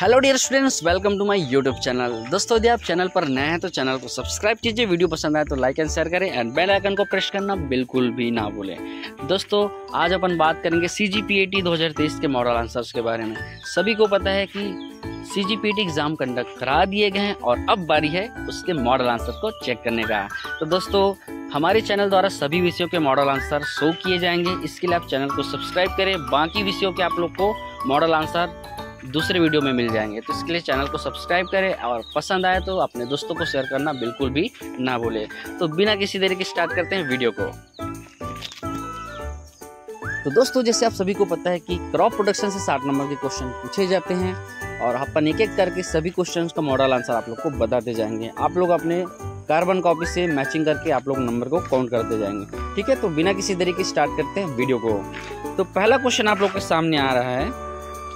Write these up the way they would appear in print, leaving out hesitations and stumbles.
Hello dear students, welcome to my YouTube channel. दोस्तों यदि आप चैनल पर नए हैं तो चैनल को सब्सक्राइब कीजिए, वीडियो पसंद आए तो लाइक एंड शेयर करें एंड बेल आइकन को प्रेस करना बिल्कुल भी ना भूलें। दोस्तों आज अपन बात करेंगे CGPAT 2023 के मॉडल आंसर्स के बारे में। सभी को पता है कि CGPAT एग्ज़ाम कंडक्ट करा दिए गए हैं और अब बारी है उसके मॉडल आंसर को चेक करने का। तो दोस्तों हमारे चैनल द्वारा सभी विषयों के मॉडल आंसर शो किए जाएंगे, इसके लिए आप चैनल को सब्सक्राइब करें। बाकी विषयों के आप लोग को मॉडल आंसर दूसरे वीडियो में मिल जाएंगे, तो इसके लिए चैनल को सब्सक्राइब करें और पसंद आए तो अपने दोस्तों को शेयर करना बिल्कुल भी ना भूलें। तो बिना किसी देरी के स्टार्ट करते हैं वीडियो को। तो दोस्तों जैसे आप सभी को पता है कि क्रॉप प्रोडक्शन से 60 नंबर के क्वेश्चन पूछे जाते हैं और अपन एक एक करके सभी क्वेश्चंस का मॉडल आंसर आप लोग को बताते जाएंगे। आप लोग अपने कार्बन कॉपी से मैचिंग करके आप लोग नंबर को काउंट करते जाएंगे, ठीक है। तो बिना किसी देरी के स्टार्ट करते हैं वीडियो को। तो पहला क्वेश्चन आप लोग के सामने आ रहा है,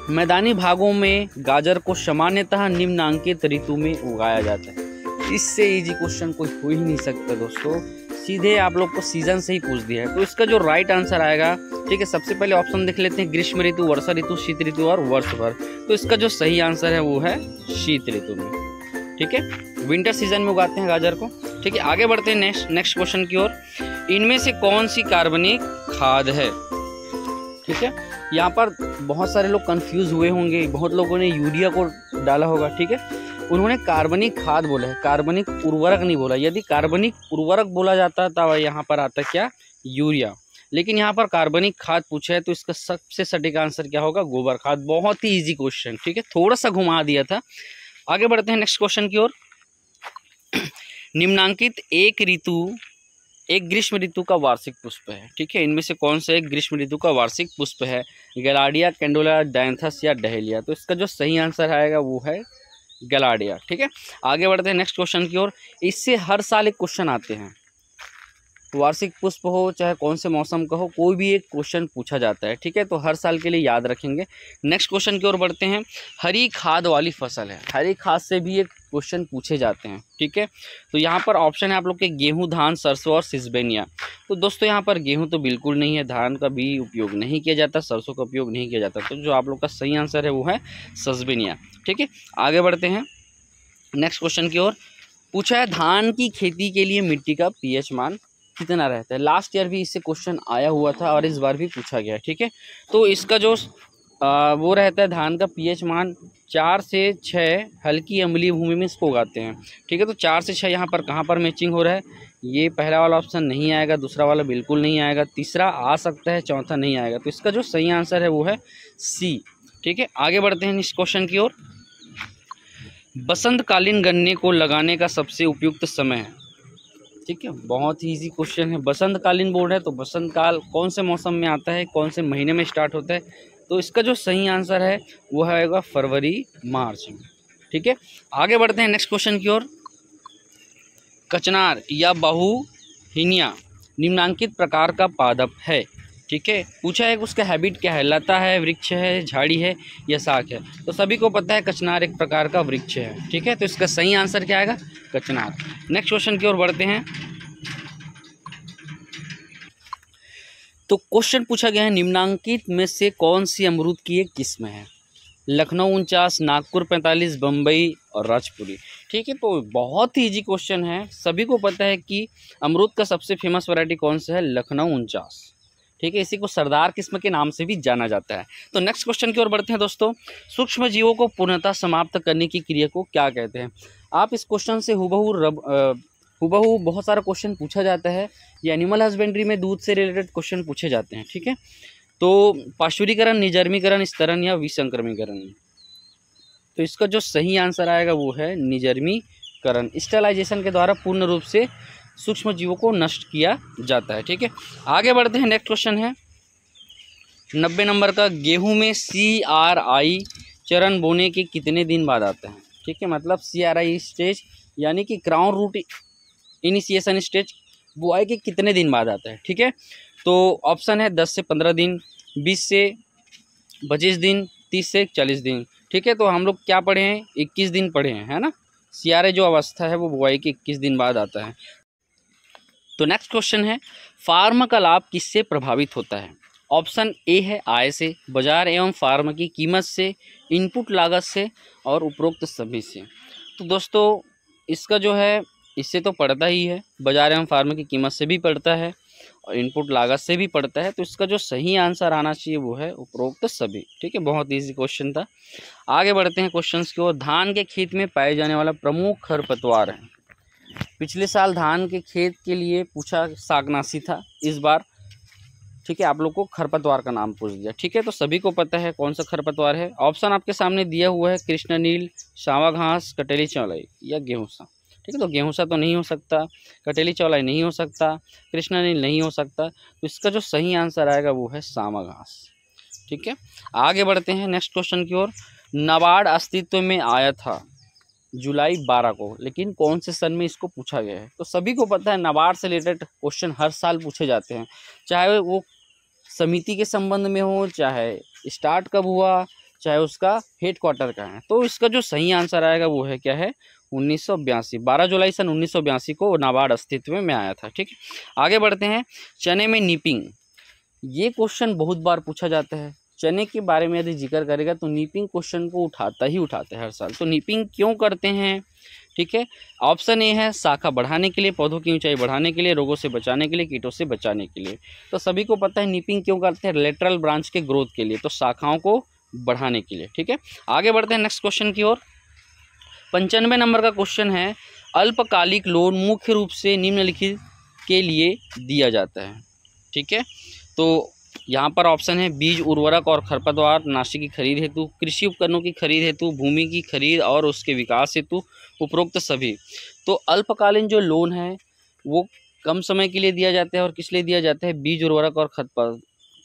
मैदानी भागों में गाजर को सामान्यतः निम्नांकित ऋतु में उगाया जाता है। इससे इजी क्वेश्चन कोई हो ही नहीं सकता दोस्तों, सीधे आप लोग को सीजन से ही पूछ दिया है। तो इसका जो राइट आंसर आएगा, ठीक है, सबसे पहले ऑप्शन देख लेते हैं, ग्रीष्म ऋतु, वर्षा ऋतु, शीत ऋतु और वर्ष भर। तो इसका जो सही आंसर है वो है शीत ऋतु में, ठीक है। विंटर सीजन में उगाते हैं गाजर को, ठीक है। आगे बढ़ते हैं नेक्स्ट क्वेश्चन की ओर। इनमें से कौन सी कार्बनिक खाद है, ठीक है। यहाँ पर बहुत सारे लोग कंफ्यूज हुए होंगे, बहुत लोगों ने यूरिया को डाला होगा, ठीक है। उन्होंने कार्बनिक खाद बोला है, कार्बनिक उर्वरक नहीं बोला। यदि कार्बनिक उर्वरक बोला जाता तब यहाँ पर आता क्या, यूरिया, लेकिन यहाँ पर कार्बनिक खाद पूछा है तो इसका सबसे सटीक आंसर क्या होगा, गोबर खाद। बहुत ही इजी क्वेश्चन, ठीक है, थोड़ा सा घुमा दिया था। आगे बढ़ते हैं नेक्स्ट क्वेश्चन की ओर। निम्नांकित एक ग्रीष्म ऋतु का वार्षिक पुष्प है, ठीक है। इनमें से कौन सा एक ग्रीष्म ऋतु का वार्षिक पुष्प है, गैलाडिया, कैंडोला, डायंथस या डहेलिया। तो इसका जो सही आंसर आएगा वो है गैलाडिया, ठीक है। आगे बढ़ते हैं नेक्स्ट क्वेश्चन की ओर। इससे हर साल एक क्वेश्चन आते हैं, वार्षिक पुष्प हो चाहे कौन से मौसम का हो, कोई भी एक क्वेश्चन पूछा जाता है, ठीक है। तो हर साल के लिए याद रखेंगे। नेक्स्ट क्वेश्चन की ओर बढ़ते हैं। हरी खाद वाली फसल है, हरी खाद से भी एक क्वेश्चन पूछे जाते हैं, ठीक है। तो यहाँ पर ऑप्शन है आप लोग के गेहूं, धान, सरसों और सिसबेनिया। तो दोस्तों यहाँ पर गेहूं तो बिल्कुल नहीं है, धान का भी उपयोग नहीं किया जाता, सरसों का उपयोग नहीं किया जाता। तो जो आप लोग का सही आंसर है वो है सिसबेनिया, ठीक है। आगे बढ़ते हैं नेक्स्ट क्वेश्चन की ओर। पूछा है धान की खेती के लिए मिट्टी का pH मान कितना रहता है। लास्ट ईयर भी इससे क्वेश्चन आया हुआ था और इस बार भी पूछा गया, ठीक है। तो इसका जो वो रहता है, धान का pH मान 4 से 6 हल्की अम्लीय भूमि में इसको उगाते हैं, ठीक है। तो 4 से 6 यहाँ पर कहाँ पर मैचिंग हो रहा है, ये पहला वाला ऑप्शन नहीं आएगा, दूसरा वाला बिल्कुल नहीं आएगा, तीसरा आ सकता है, चौथा नहीं आएगा। तो इसका जो सही आंसर है वो है सी, ठीक है। आगे बढ़ते हैं नेक्स्ट क्वेश्चन की ओर। बसंतकालीन गन्ने को लगाने का सबसे उपयुक्त समय है, ठीक है। बहुत ही इजी क्वेश्चन है। बसंतकालीन बोर्ड है तो बसंत काल कौन से मौसम में आता है, कौन से महीने में स्टार्ट होता है। तो इसका जो सही आंसर है वो आएगा फरवरी मार्च में, ठीक है। आगे बढ़ते हैं नेक्स्ट क्वेश्चन की ओर। कचनार या बहुहिनिया निम्नांकित प्रकार का पादप है, ठीक है। पूछा है कि उसका हैबिट क्या है, लता है, वृक्ष है, झाड़ी है या शाख है। तो सभी को पता है कचनार एक प्रकार का वृक्ष है, ठीक है। तो इसका सही आंसर क्या आएगा, कचनार। नेक्स्ट क्वेश्चन की ओर बढ़ते हैं। तो क्वेश्चन पूछा गया है, निम्नांकित में से कौन सी अमरूद की एक किस्म है, लखनऊ 49, नागपुर 45, बम्बई और राजपुरी, ठीक है। तो बहुत ही इजी क्वेश्चन है, सभी को पता है कि अमरूद का सबसे फेमस वैरायटी कौन सा है, लखनऊ 49, ठीक है। इसी को सरदार किस्म के नाम से भी जाना जाता है। तो नेक्स्ट क्वेश्चन की ओर बढ़ते हैं दोस्तों। सूक्ष्म जीवों को पूर्णतः समाप्त करने की क्रिया को क्या कहते हैं। आप इस क्वेश्चन से हुबहू बहुत सारा क्वेश्चन पूछा जाता है। ये एनिमल हस्बेंड्री में दूध से रिलेटेड क्वेश्चन पूछे जाते हैं, ठीक है। तो पाश्चुरीकरण, निजर्मीकरण, स्तरण या विसंक्रमीकरण। तो इसका जो सही आंसर आएगा वो है निजर्मीकरण। स्टरलाइजेशन के द्वारा पूर्ण रूप से सूक्ष्म जीवों को नष्ट किया जाता है, ठीक है। आगे बढ़ते हैं। नेक्स्ट क्वेश्चन है 90 नंबर का। गेहूं में CRI चरण बोने के कितने दिन बाद आता है, ठीक है। मतलब CRI स्टेज यानी कि क्राउन रूट इनिशिएशन स्टेज बुआई के कितने दिन बाद आता है, ठीक है। तो ऑप्शन है 10 से 15 दिन, 20 से 25 दिन, 30 से 40 दिन, ठीक है। तो हम लोग क्या पढ़े हैं, 21 दिन पढ़े हैं, है ना। CRI जो अवस्था है वो बुआई के 21 दिन बाद आता है। तो नेक्स्ट क्वेश्चन है, फार्म का लाभ किससे प्रभावित होता है। ऑप्शन ए है आय से, बाजार एवं फार्म की कीमत से, इनपुट लागत से और उपरोक्त सभी से। तो दोस्तों इसका जो है इससे तो पड़ता ही है, बाजार एवं फार्म की कीमत से भी पड़ता है और इनपुट लागत से भी पड़ता है। तो इसका जो सही आंसर आना चाहिए वो है उपरोक्त सभी। ठीक है, बहुत ईजी क्वेश्चन था। आगे बढ़ते हैं क्वेश्चंस की ओर। धान के खेत में पाए जाने वाला प्रमुख खरपतवार है। पिछले साल धान के खेत के लिए पूछा शाकनाशी था, इस बार ठीक है आप लोग को खरपतवार का नाम पूछ दिया। ठीक है, तो सभी को पता है कौन सा खरपतवार है। ऑप्शन आपके सामने दिया हुआ है, कृष्णनील, सावा घास, कटेली चौलाई या गेहूँसा। ठीक है, तो गेहूँसा तो नहीं हो सकता, कटेली चौलाई नहीं हो सकता, कृष्णनील नहीं हो सकता। तो इसका जो सही आंसर आएगा वो है सावा घास। ठीक है, आगे बढ़ते हैं नेक्स्ट क्वेश्चन की ओर। नाबार्ड अस्तित्व में आया था जुलाई 12 को, लेकिन कौन से सन में इसको पूछा गया है। तो सभी को पता है नाबार्ड से रिलेटेड क्वेश्चन हर साल पूछे जाते हैं, चाहे वो समिति के संबंध में हो, चाहे स्टार्ट कब हुआ, चाहे उसका हेडक्वार्टर कहाँ है। तो इसका जो सही आंसर आएगा वो है क्या है 1982, 12 जुलाई सन 1982 को नाबार्ड अस्तित्व में आया था। ठीक है, आगे बढ़ते हैं। चने में नीपिंग, ये क्वेश्चन बहुत बार पूछा जाता है। चने के बारे में यदि जिक्र करेगा तो नीपिंग क्वेश्चन को उठाता है हर साल। तो नीपिंग क्यों करते हैं? ठीक है, ऑप्शन ए है शाखा बढ़ाने के लिए, पौधों की ऊंचाई बढ़ाने के लिए, रोगों से बचाने के लिए, कीटों से बचाने के लिए। तो सभी को पता है नीपिंग क्यों करते हैं, लेटरल ब्रांच के ग्रोथ के लिए, तो शाखाओं को बढ़ाने के लिए। ठीक है, आगे बढ़ते हैं नेक्स्ट क्वेश्चन की ओर। 95 नंबर का क्वेश्चन है, अल्पकालिक लोन मुख्य रूप से निम्नलिखित के लिए दिया जाता है। ठीक है, तो यहाँ पर ऑप्शन है बीज, उर्वरक और खरपतवार नाशी की खरीद हेतु, कृषि उपकरणों की खरीद हेतु, भूमि की खरीद और उसके विकास हेतु, उपरोक्त सभी। तो अल्पकालीन जो लोन है वो कम समय के लिए दिया जाता है और किस लिए दिया जाता है, बीज, उर्वरक और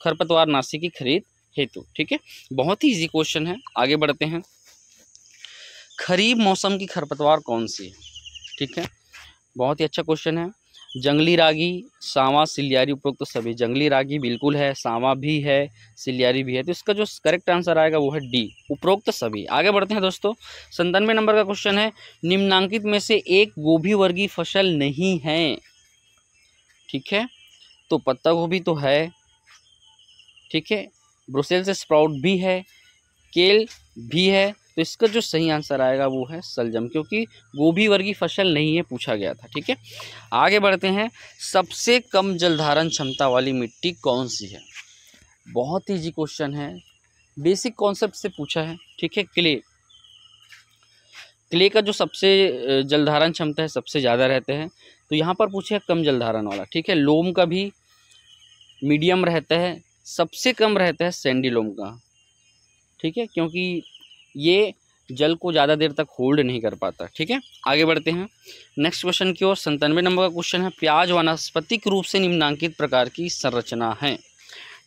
खरपतवार नाशी की खरीद हेतु। ठीक है, बहुत ही इजी क्वेश्चन है। आगे बढ़ते हैं। खरीफ मौसम की खरपतवार कौन सी है? ठीक है, बहुत ही अच्छा क्वेश्चन है। जंगली रागी, सांवा, सिलियारी, उपरोक्त सभी। जंगली रागी बिल्कुल है, सांवा भी है, सिलियारी भी है। तो इसका जो करेक्ट आंसर आएगा वो है डी, उपरोक्त सभी। आगे बढ़ते हैं दोस्तों। 97 नंबर का क्वेश्चन है, निम्नांकित में से एक गोभी वर्गीय फसल नहीं है। ठीक है, तो पत्ता गोभी तो है, ठीक है, ब्रुसेल्स स्प्राउट भी है, केल भी है। तो इसका जो सही आंसर आएगा वो है सलजम, क्योंकि गोभी वर्गीय फसल नहीं है, पूछा गया था। ठीक है, आगे बढ़ते हैं। सबसे कम जलधारण क्षमता वाली मिट्टी कौन सी है? बहुत इजी क्वेश्चन है, बेसिक कॉन्सेप्ट से पूछा है। ठीक है, क्ले का जो सबसे जलधारण क्षमता है सबसे ज़्यादा रहते हैं, तो यहाँ पर पूछे है कम जलधारण वाला। ठीक है, लोम का भी मीडियम रहता है, सबसे कम रहता है सैंडी लोम का। ठीक है, क्योंकि ये जल को ज़्यादा देर तक होल्ड नहीं कर पाता। ठीक है, आगे बढ़ते हैं नेक्स्ट क्वेश्चन की ओर। 97 नंबर का क्वेश्चन है, प्याज वानस्पतिक रूप से निम्नांकित प्रकार की संरचना है।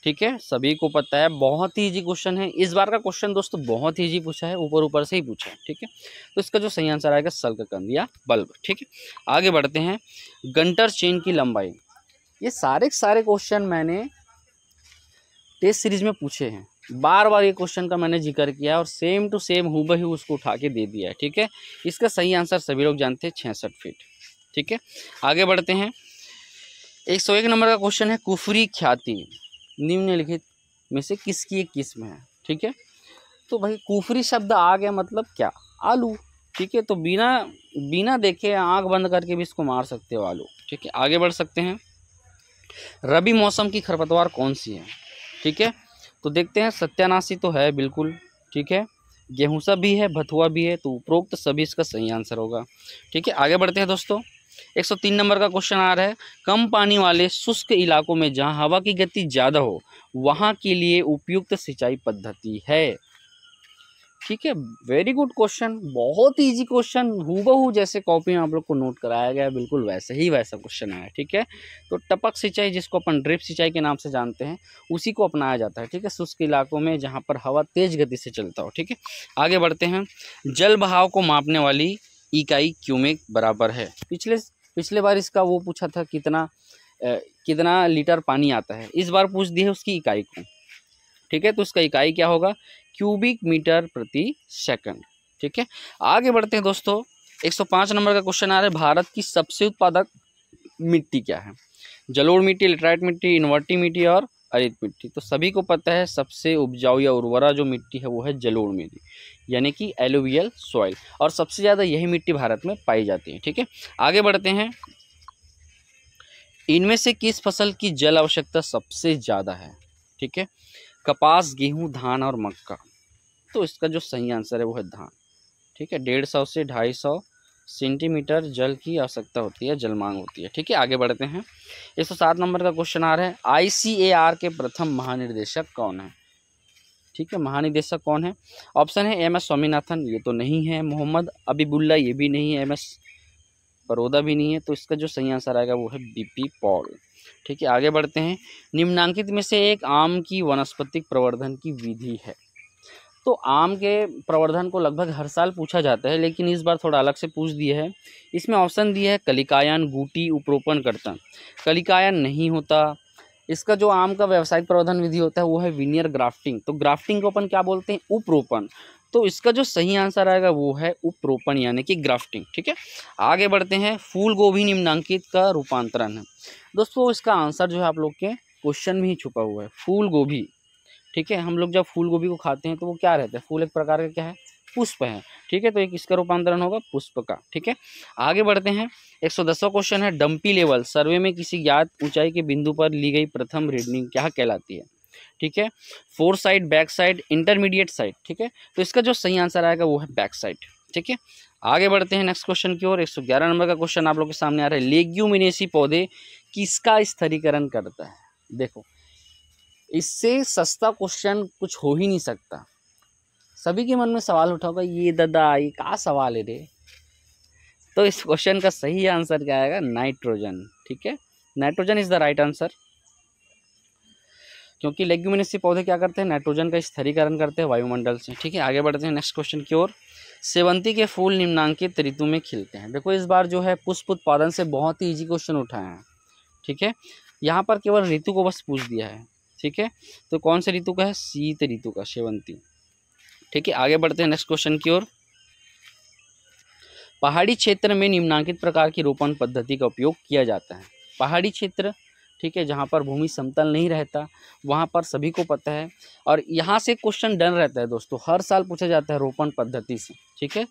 ठीक है, सभी को पता है, बहुत ही इजी क्वेश्चन है। इस बार का क्वेश्चन दोस्तों बहुत ही इजी पूछा है, ऊपर से ही पूछा है। ठीक है, तो इसका जो सही आंसर आएगा सल्ककंद या बल्ब। ठीक है, आगे बढ़ते हैं। गंटर चेन की लंबाई, ये सारे क्वेश्चन मैंने टेस्ट सीरीज में पूछे हैं, बार बार ये क्वेश्चन का मैंने जिक्र किया और सेम टू सेम हूबहू उसको उठा के दे दिया है। ठीक है, इसका सही आंसर सभी लोग जानते हैं 66 फीट। ठीक है, आगे बढ़ते हैं। 101 नंबर का क्वेश्चन है, कुफरी ख्याति निम्नलिखित में से किसकी एक किस्म है? ठीक है, तो भाई कुफरी शब्द आ गया मतलब क्या, आलू। ठीक है, तो बिना देखे आंख बंद करके भी इसको मार सकते हो, आलू। ठीक है, आगे बढ़ सकते हैं। रबी मौसम की खरपतवार कौन सी है? ठीक है, तो देखते हैं। सत्यानाशी तो है बिल्कुल, ठीक है, गेहूँसा भी है, भथुआ भी है, तो उपरोक्त सभी इसका सही आंसर होगा। ठीक है, आगे बढ़ते हैं दोस्तों। 103 नंबर का क्वेश्चन आ रहा है, कम पानी वाले शुष्क इलाकों में जहां हवा की गति ज़्यादा हो वहां के लिए उपयुक्त सिंचाई पद्धति है। ठीक है, वेरी गुड क्वेश्चन, बहुत इजी क्वेश्चन, हूबहू जैसे कॉपी में आप लोग को नोट कराया गया, बिल्कुल वैसा क्वेश्चन आया। ठीक है, तो टपक सिंचाई जिसको अपन ड्रिप सिंचाई के नाम से जानते हैं उसी को अपनाया जाता है। ठीक है, शुष्क इलाकों में जहाँ पर हवा तेज गति से चलता हो। ठीक है, आगे बढ़ते हैं। जल बहाव को मापने वाली इकाई क्यूमेक बराबर है। पिछले बार इसका वो पूछा था कितना लीटर पानी आता है, इस बार पूछ दी है उसकी इकाई को। ठीक है, तो उसका इकाई क्या होगा, क्यूबिक मीटर प्रति सेकंड। ठीक है, आगे बढ़ते हैं दोस्तों। 105 नंबर का क्वेश्चन आ रहा है, भारत की सबसे उत्पादक मिट्टी क्या है? जलोढ़ मिट्टी, लेटराइट मिट्टी, इनवर्टी मिट्टी और अरित मिट्टी। तो सभी को पता है सबसे उपजाऊ या उर्वरा जो मिट्टी है वो है जलोढ़ मिट्टी, यानी कि एलुवियल सॉइल, और सबसे ज़्यादा यही मिट्टी भारत में पाई जाती है। ठीक है, आगे बढ़ते हैं। इनमें से किस फसल की जल आवश्यकता सबसे ज़्यादा है? ठीक है, कपास, गेहूँ, धान और मक्का। तो इसका जो सही आंसर है वो है धान। ठीक है, 150 से 250 सेंटीमीटर जल की आवश्यकता होती है, जल मांग होती है। ठीक है, आगे बढ़ते हैं। 107 नंबर का क्वेश्चन आ रहा है, ICAR के प्रथम महानिदेशक कौन है? ठीक है, महानिदेशक कौन है? ऑप्शन है MS स्वामीनाथन, ये तो नहीं है। मोहम्मद अबीबुल्ला, ये भी नहीं है। MS बड़ौदा भी नहीं है। तो इसका जो सही आंसर आएगा वो है BP पॉल। ठीक है, आगे बढ़ते हैं। निम्नांकित में से एक आम की वानस्पतिक प्रवर्धन की विधि है। तो आम के प्रवर्धन को लगभग हर साल पूछा जाता है, लेकिन इस बार थोड़ा अलग से पूछ दिया है। इसमें ऑप्शन दिया है कलिकायन, गूटी, उपरोपण, कर्तन। कलिकायन नहीं होता। इसका जो आम का व्यावसायिक प्रवर्धन विधि होता है वो है विनियर ग्राफ्टिंग। तो ग्राफ्टिंग को अपन क्या बोलते हैं? उपरोपण। तो इसका जो सही आंसर आएगा वो है उपरोपण, यानी कि ग्राफ्टिंग। ठीक है, आगे बढ़ते हैं। फूल गोभी निम्नांकित का रूपांतरण है। दोस्तों इसका आंसर जो है आप लोग के क्वेश्चन में ही छुपा हुआ है, फूल गोभी। ठीक है, हम लोग जब फूल गोभी को खाते हैं तो वो क्या रहता है? फूल एक प्रकार का क्या है? पुष्प है। ठीक है, तो एक इसका रूपांतरण होगा पुष्प का। ठीक है, आगे बढ़ते हैं। 110वां क्वेश्चन है, डंपी लेवल सर्वे में किसी ज्ञात ऊंचाई के बिंदु पर ली गई प्रथम रीडिंग क्या कहलाती है? ठीक है, four side, back side, intermediate side. ठीक है, तो इसका जो सही आंसर आएगा वो है बैक साइड। ठीक है, आगे बढ़ते हैं नेक्स्ट क्वेश्चन की ओर। 111 नंबर का क्वेश्चन आप लोग के सामने आ रहा है, लेग्यूमिनेसी पौधे किसका स्थिरीकरण करता है? देखो, इससे सस्ता क्वेश्चन कुछ हो ही नहीं सकता। सभी के मन में सवाल उठा होगा, ये दादा ये क्या सवाल है रे? तो इस क्वेश्चन का सही आंसर क्या आएगा? नाइट्रोजन। ठीक है, nitrogen is the right answer, क्योंकि लेग्यूमिनेसी पौधे क्या करते हैं? नाइट्रोजन का स्थिरीकरण करते हैं वायुमंडल से। ठीक है, आगे बढ़ते हैं नेक्स्ट क्वेश्चन की ओर। सेवंती के फूल निम्नांकित ऋतु में खिलते हैं। देखो इस बार जो है पुष्प उत्पादन से बहुत ही इजी क्वेश्चन उठाए हैं। ठीक है, यहाँ पर केवल ऋतु को बस पूछ दिया है। ठीक है, तो कौन से ऋतु का है? शीत ऋतु का सेवंती। ठीक है, आगे बढ़ते हैं नेक्स्ट क्वेश्चन की ओर। पहाड़ी क्षेत्र में निम्नांकित प्रकार की रोपण पद्धति का उपयोग किया जाता है। पहाड़ी क्षेत्र, ठीक है, जहाँ पर भूमि समतल नहीं रहता, वहाँ पर सभी को पता है। और यहाँ से क्वेश्चन डन रहता है दोस्तों, हर साल पूछा जाता है रोपण पद्धति से। ठीक है,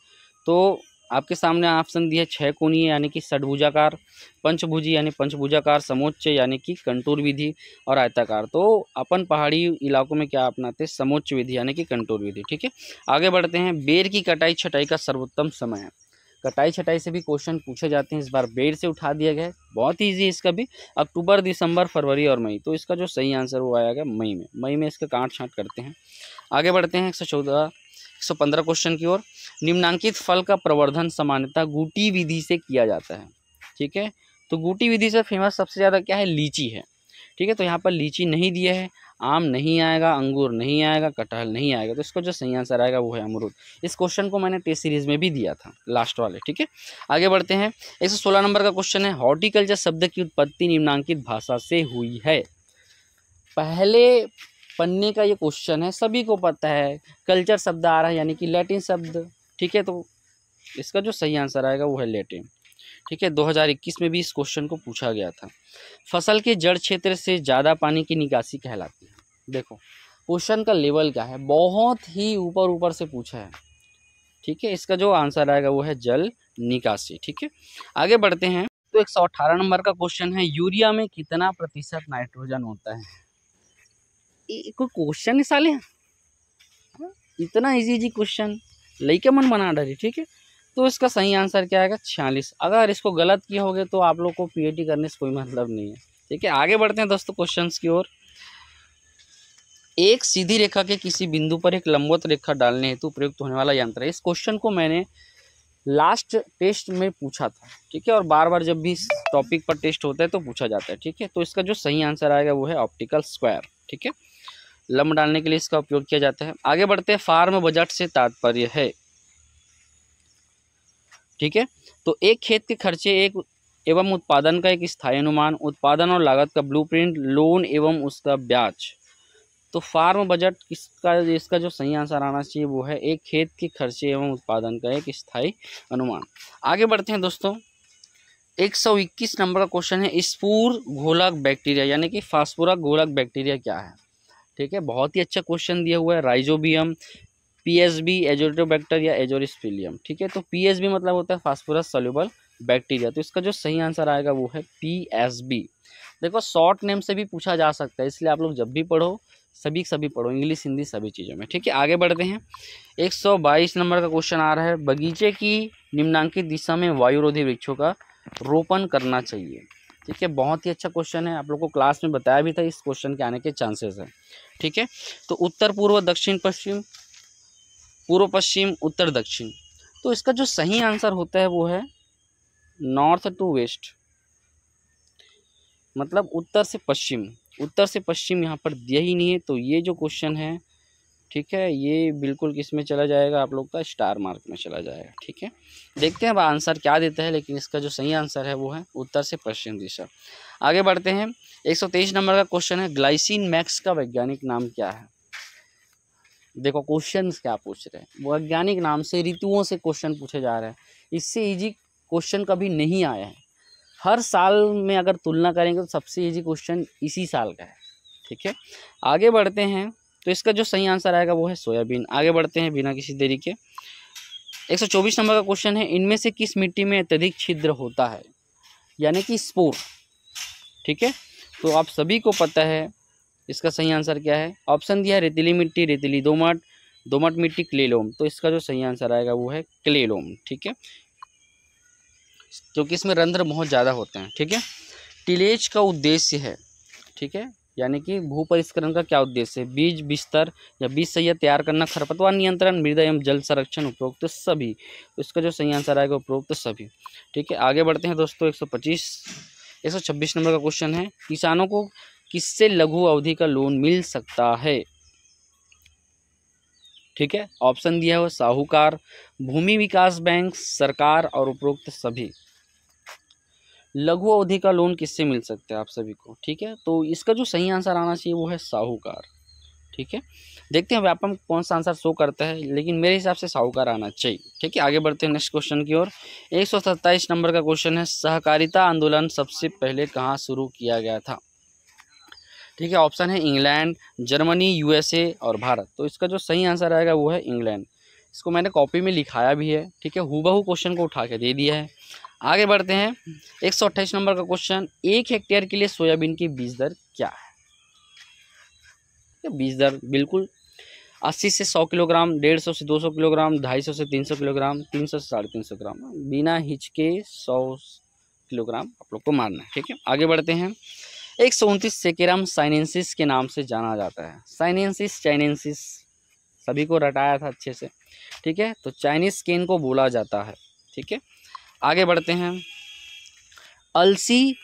तो आपके सामने ऑप्शन दिया है 6 कोणीय यानी कि षडभुजाकार, पंचभुजी यानी पंचभुजाकार, समोच्च यानी कि कंटूर विधि, और आयताकार। तो अपन पहाड़ी इलाकों में क्या अपनाते हैं? समोच्च विधि यानी कि कंटूर विधि। ठीक है, आगे बढ़ते हैं। बेर की कटाई छटाई का सर्वोत्तम समय है। कटाई छटाई से भी क्वेश्चन पूछे जाते हैं, इस बार बेर से उठा दिया गया है। बहुत ही ईजी है इसका भी, अक्टूबर, दिसंबर, फरवरी और मई। तो इसका जो सही आंसर वो आएगा मई में। मई में इसका काट छाँट करते हैं। आगे बढ़ते हैं 115 क्वेश्चन की ओर। निम्नांकित फल का प्रवर्धन सामान्यतः गूटी विधि से किया जाता है। ठीक है, तो गूटी विधि से फेमस सबसे ज़्यादा क्या है? लीची है। ठीक है, तो यहाँ पर लीची नहीं दिया है, आम नहीं आएगा, अंगूर नहीं आएगा, कटहल नहीं आएगा। तो इसका जो सही आंसर आएगा वो है अमरूद। इस क्वेश्चन को मैंने टेस्ट सीरीज में भी दिया था, लास्ट वाले। ठीक है, आगे बढ़ते हैं। 116 नंबर का क्वेश्चन है, हॉर्टिकल्चर शब्द की उत्पत्ति निम्नांकित भाषा से हुई है। पहले पन्ने का ये क्वेश्चन है, सभी को पता है। कल्चर शब्द आ रहा है यानी कि लैटिन शब्द। ठीक है, तो इसका जो सही आंसर आएगा वो है लैटिन। ठीक है, 2021 में भी इस क्वेश्चन को पूछा गया था। फसल के जड़ क्षेत्र से ज़्यादा पानी की निकासी कहलाती है। देखो क्वेश्चन का लेवल क्या है, बहुत ही ऊपर ऊपर से पूछा है। ठीक है, इसका जो आंसर आएगा वो है जल निकासी। ठीक है, आगे बढ़ते हैं। तो 118 नंबर का क्वेश्चन है, यूरिया में कितना प्रतिशत नाइट्रोजन होता है? कोई क्वेश्चन ही साले, इतना इजी क्वेश्चन लइके मन बना डाली। ठीक है, तो इसका सही आंसर क्या आएगा? 46। अगर इसको गलत किया होगे तो आप लोग को पीएटी करने से कोई मतलब नहीं है। ठीक है, आगे बढ़ते हैं दोस्तों क्वेश्चंस की ओर। एक सीधी रेखा के किसी बिंदु पर एक लंबवत रेखा डालने हेतु प्रयुक्त होने वाला यंत्र है। इस क्वेश्चन को मैंने लास्ट टेस्ट में पूछा था। ठीक है, और बार बार जब भी इस टॉपिक पर टेस्ट होता है तो पूछा जाता है। ठीक है, तो इसका जो सही आंसर आएगा वो है ऑप्टिकल स्क्वायर। ठीक है, लंब डालने के लिए इसका उपयोग किया जाता है। आगे बढ़ते हैं। फार्म बजट से तात्पर्य है, ठीक है, तो एक खेत के खर्चे एक एवं उत्पादन का एक स्थायी अनुमान, उत्पादन और लागत का ब्लूप्रिंट, लोन एवं उसका ब्याज। तो फार्म बजट किसका, इसका जो सही आंसर आना चाहिए वो है एक खेत के खर्चे एवं उत्पादन का एक स्थायी अनुमान। आगे बढ़ते हैं दोस्तों। 121 नंबर का क्वेश्चन है, स्पूर घोलक बैक्टीरिया यानी कि फास्फोरक घोलक बैक्टीरिया क्या है? ठीक है, बहुत ही अच्छा क्वेश्चन दिया हुआ है। राइजोबियम, पीएसबी, एजोटोबैक्टर या एजोरिस्पिलियम। ठीक है, तो पीएसबी मतलब होता है फास्फोरस सॉल्युबल बैक्टीरिया, तो इसका जो सही आंसर आएगा वो है पीएसबी। देखो शॉर्ट नेम से भी पूछा जा सकता है, इसलिए आप लोग जब भी पढ़ो सभी पढ़ो, इंग्लिश हिंदी सभी चीज़ों में। ठीक है, आगे बढ़ते हैं। 122 नंबर का क्वेश्चन आ रहा है, बगीचे की निम्नांकित दिशा में वायुरोधी वृक्षों का रोपण करना चाहिए। ठीक है, बहुत ही अच्छा क्वेश्चन है, आप लोग को क्लास में बताया भी था इस क्वेश्चन के आने के चांसेस है। ठीक है, तो उत्तर पूर्व, दक्षिण पश्चिम, पूर्व पश्चिम, उत्तर दक्षिण, तो इसका जो सही आंसर होता है वो है नॉर्थ टू वेस्ट, मतलब उत्तर से पश्चिम। उत्तर से पश्चिम यहाँ पर दिया ही नहीं है, तो ये जो क्वेश्चन है, ठीक है, ये बिल्कुल किस में चला जाएगा, आप लोग का स्टार मार्क में चला जाएगा। ठीक है, देखते हैं अब आंसर क्या देता है, लेकिन इसका जो सही आंसर है वो है उत्तर से पश्चिम दिशा। आगे बढ़ते हैं। 123 नंबर का क्वेश्चन है, ग्लाइसिन मैक्स का वैज्ञानिक नाम क्या है? देखो क्वेश्चन क्या पूछ रहे हैं, वैज्ञानिक नाम से, ऋतुओं से क्वेश्चन पूछे जा रहे हैं। इससे इजी क्वेश्चन कभी नहीं आया है। हर साल में अगर तुलना करेंगे तो सबसे इजी क्वेश्चन इसी साल का है। ठीक है, आगे बढ़ते हैं। तो इसका जो सही आंसर आएगा वो है सोयाबीन। आगे बढ़ते हैं बिना किसी देरी के। 124 नंबर का क्वेश्चन है, इनमें से किस मिट्टी में अत्यधिक छिद्र होता है, यानी कि स्पोर। ठीक है, तो आप सभी को पता है इसका सही आंसर क्या है। ऑप्शन दिया है रेतीली मिट्टी, रेतीली दोमट, दोमट मिट्टी, क्लेलोम, तो इसका जो सही आंसर आएगा वो है क्लेलोम। ठीक है, क्योंकि इसमें रंध्र बहुत ज़्यादा होते हैं। ठीक है, टिलेज का उद्देश्य है, ठीक है, यानी कि भू परिष्करण का क्या उद्देश्य है, बीज बिस्तर या बीज सैया तैयार करना, खरपतवार नियंत्रण, मृदा एवं जल संरक्षण, उपरोक्त सभी, तो इसका जो सही आंसर आएगा उपरोक्त सभी। ठीक है, आगे बढ़ते हैं दोस्तों। 126 नंबर का क्वेश्चन है, किसानों को किससे लघु अवधि का लोन मिल सकता है? ठीक है, ऑप्शन दिया हुआ साहूकार, भूमि विकास बैंक, सरकार और उपरोक्त सभी। लघु अवधि का लोन किससे मिल सकता है आप सभी को? ठीक है, तो इसका जो सही आंसर आना चाहिए वो है साहूकार। ठीक है, देखते हैं व्यापम कौन सा आंसर शो करता है, लेकिन मेरे हिसाब से साहूकार आना चाहिए। ठीक है, आगे बढ़ते हैं नेक्स्ट क्वेश्चन की ओर। 127 नंबर का क्वेश्चन है, सहकारिता आंदोलन सबसे पहले कहाँ शुरू किया गया था? ठीक है, ऑप्शन है इंग्लैंड, जर्मनी, यूएसए और भारत, तो इसका जो सही आंसर आएगा वो है इंग्लैंड। इसको मैंने कॉपी में लिखाया भी है। ठीक है, हूबहू क्वेश्चन को उठा के दे दिया है। आगे बढ़ते हैं। 128 नंबर का क्वेश्चन, 1 हेक्टेयर के लिए सोयाबीन की बीज दर क्या है? बीज दर बिल्कुल 80 से 100 किलोग्राम, 150 से 200 किलोग्राम, 250 से 300 किलोग्राम, 300 से 350 ग्राम, बिना हिचके 100 किलोग्राम आप लोग को मारना है। ठीक है, आगे बढ़ते हैं। 129 सेकेरम साइनेंसिस के नाम से जाना जाता है। साइनेंसिस, चाइनेंसिस सभी को रटाया था अच्छे से। ठीक है, तो चाइनीज केन को बोला जाता है। ठीक है, आगे बढ़ते हैं। अलसी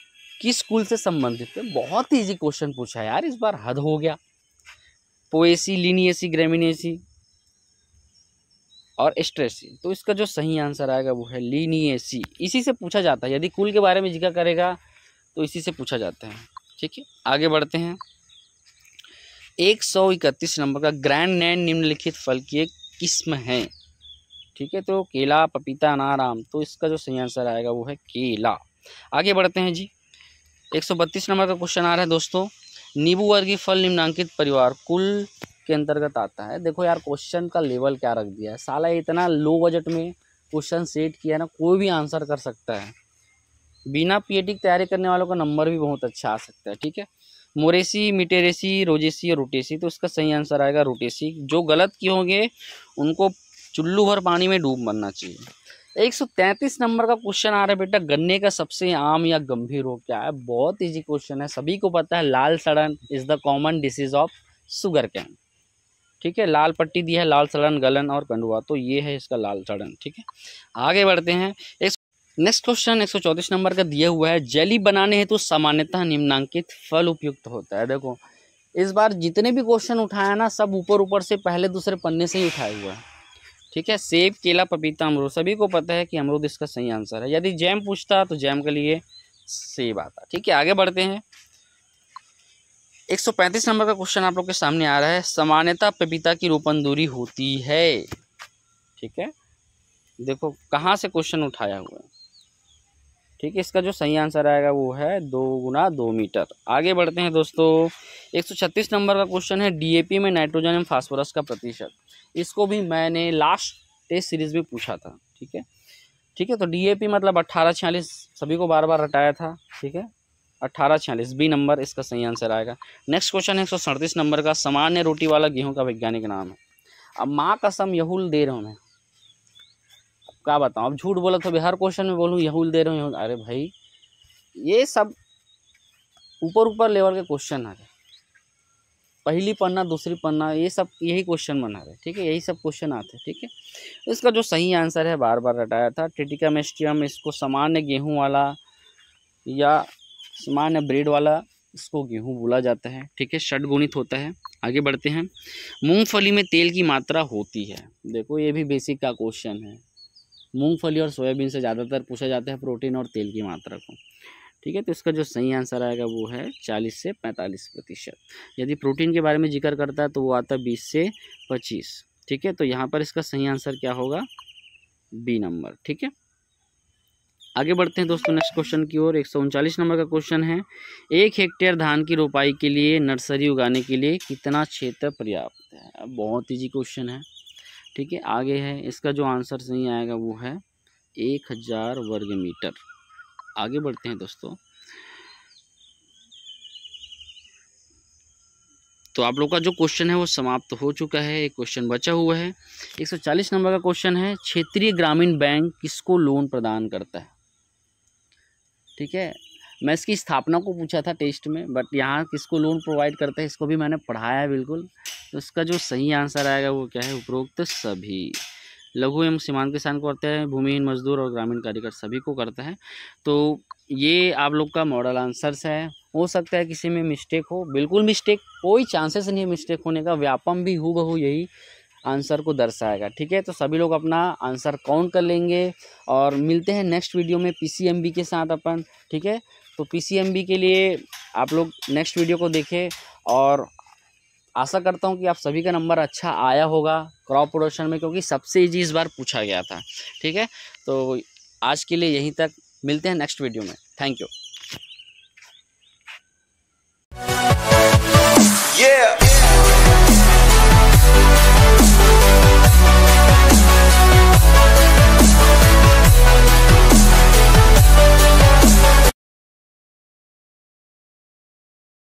किस कुल से संबंधित है? बहुत इजी क्वेश्चन पूछा है यार इस बार, हद हो गया। पोएसी, लिनिएसी, ग्रेमिनेसी और एस्ट्रेसी, तो इसका जो सही आंसर आएगा वो है लिनिएसी। इसी से पूछा जाता है, यदि कुल के बारे में जिक्र करेगा तो इसी से पूछा जाता है। ठीक है, आगे बढ़ते हैं। 131 नंबर का, ग्रैंड नैंड निम्नलिखित फल की एक किस्म है। ठीक है, तो केला, पपीता, अनार, आम, तो इसका जो सही आंसर आएगा वो है केला। आगे बढ़ते हैं जी। 132 नंबर का क्वेश्चन आ रहा है दोस्तों, नींबू वर्गीय फल निम्नांकित परिवार कुल के अंतर्गत आता है। देखो यार क्वेश्चन का लेवल क्या रख दिया है साला, इतना लो बजट में क्वेश्चन सेट किया ना, कोई भी आंसर कर सकता है। बिना पीएटी की तैयारी करने वालों का नंबर भी बहुत अच्छा आ सकता है। ठीक है, मोरेसी, मिटेरेसी, रोजेसी और रोटेसी, तो इसका सही आंसर आएगा रोटेसी। जो गलत किए होंगे उनको चुल्लू भर पानी में डूब मरना चाहिए। 133 नंबर का क्वेश्चन आ रहा है बेटा, गन्ने का सबसे आम या गंभीर रोग क्या है? बहुत इजी क्वेश्चन है, सभी को पता है, लाल सड़न is the common disease of sugar cane. ठीक है, लाल पट्टी दी है, लाल सड़न, गलन और कंडुआ, तो ये है इसका लाल सड़न। ठीक है, आगे बढ़ते हैं। नेक्स्ट क्वेश्चन 134 नंबर का दिया हुआ है, जेली बनाने हेतु सामान्यतः निम्नांकित फल उपयुक्त होता है। देखो इस बार जितने भी क्वेश्चन उठाया ना, सब ऊपर ऊपर से पहले दूसरे पन्ने से ही उठाया हुआ है। ठीक है, सेब, केला, पपीता, अमरूद, सभी को पता है कि अमरूद इसका सही आंसर है। यदि जैम पूछता तो जैम के लिए सेब आता। ठीक है, आगे बढ़ते हैं। 135 नंबर का क्वेश्चन आप लोग के सामने आ रहा है, सामान्यतः पपीता की रोपण दूरी होती है। ठीक है, देखो कहाँ से क्वेश्चन उठाया हुआ है, ठीक है, इसका जो सही आंसर आएगा वो है 2 × 2 मीटर। आगे बढ़ते हैं दोस्तों, 136 नंबर का क्वेश्चन है डीएपी में नाइट्रोजन एवं फास्फोरस का प्रतिशत। इसको भी मैंने लास्ट टेस्ट सीरीज में पूछा था। ठीक है, ठीक है, तो डीएपी मतलब 1846, सभी को बार बार रटाया था। ठीक है, 1846 बी नंबर इसका सही आंसर आएगा। नेक्स्ट क्वेश्चन है 137 नंबर का, सामान्य रोटी वाला गेहूं का वैज्ञानिक नाम है। अब माँ कसम यहूल दे रहा हूँ मैं, क्या बताऊँ, अब झूठ बोला तो हर क्वेश्चन में बोलूँ यहूल दे रहा हूँ। अरे भाई ये सब ऊपर ऊपर लेवल के क्वेश्चन आ रहे, पहली पन्ना दूसरी पन्ना ये सब यही क्वेश्चन बना रहे। ठीक है, यही सब क्वेश्चन आते हैं। ठीक है, इसका जो सही आंसर है बार बार रटाया था ट्रिटिकमस्टियम, इसको सामान्य गेहूं वाला या सामान्य ब्रेड वाला इसको गेहूं बोला जाता है। ठीक है, षडगुणित होता है। आगे बढ़ते हैं, मूंगफली में तेल की मात्रा होती है। देखो ये भी बेसिक का क्वेश्चन है, मूंगफली और सोयाबीन से ज़्यादातर पूछा जाता है प्रोटीन और तेल की मात्रा को। ठीक है, तो इसका जो सही आंसर आएगा वो है 40 से 45%। यदि प्रोटीन के बारे में जिक्र करता है तो वो आता है 20 से 25। ठीक है, तो यहाँ पर इसका सही आंसर क्या होगा, बी नंबर। ठीक है, आगे बढ़ते हैं दोस्तों नेक्स्ट क्वेश्चन की ओर। 139 नंबर का क्वेश्चन है, 1 हेक्टेयर धान की रोपाई के लिए नर्सरी उगाने के लिए कितना क्षेत्र पर्याप्त है। बहुत ईजी क्वेश्चन है। ठीक है, आगे है, इसका जो आंसर सही आएगा वो है 1000 वर्ग मीटर। आगे बढ़ते हैं दोस्तों, तो आप लोग का जो क्वेश्चन है वो समाप्त हो चुका है, एक क्वेश्चन बचा हुआ है। 140 नंबर का क्वेश्चन है, क्षेत्रीय ग्रामीण बैंक किसको लोन प्रदान करता है। ठीक है, मैं इसकी स्थापना को पूछा था टेस्ट में, बट यहाँ किसको लोन प्रोवाइड करता है इसको भी मैंने पढ़ाया है बिल्कुल। तो इसका जो सही आंसर आएगा वो क्या है, उपरोक्त सभी। लघु एवं सीमांत किसान को करते हैं, भूमिहीन मजदूर और ग्रामीण कार्यकर सभी को करता है। तो ये आप लोग का मॉडल आंसर्स है। हो सकता है किसी में मिस्टेक हो, बिल्कुल मिस्टेक कोई चांसेस नहीं है मिस्टेक होने का, व्यापम भी हूबहू यही आंसर को दर्शाएगा। ठीक है, तो सभी लोग अपना आंसर काउंट कर लेंगे और मिलते हैं नेक्स्ट वीडियो में पीसीएमबी के साथ अपन। ठीक है, तो पीसीएमबी के लिए आप लोग नेक्स्ट वीडियो को देखें और आशा करता हूं कि आप सभी का नंबर अच्छा आया होगा क्रॉप प्रोडक्शन में, क्योंकि सबसे ईजी इस बार पूछा गया था। ठीक है, तो आज के लिए यहीं तक, मिलते हैं नेक्स्ट वीडियो में। Thank you.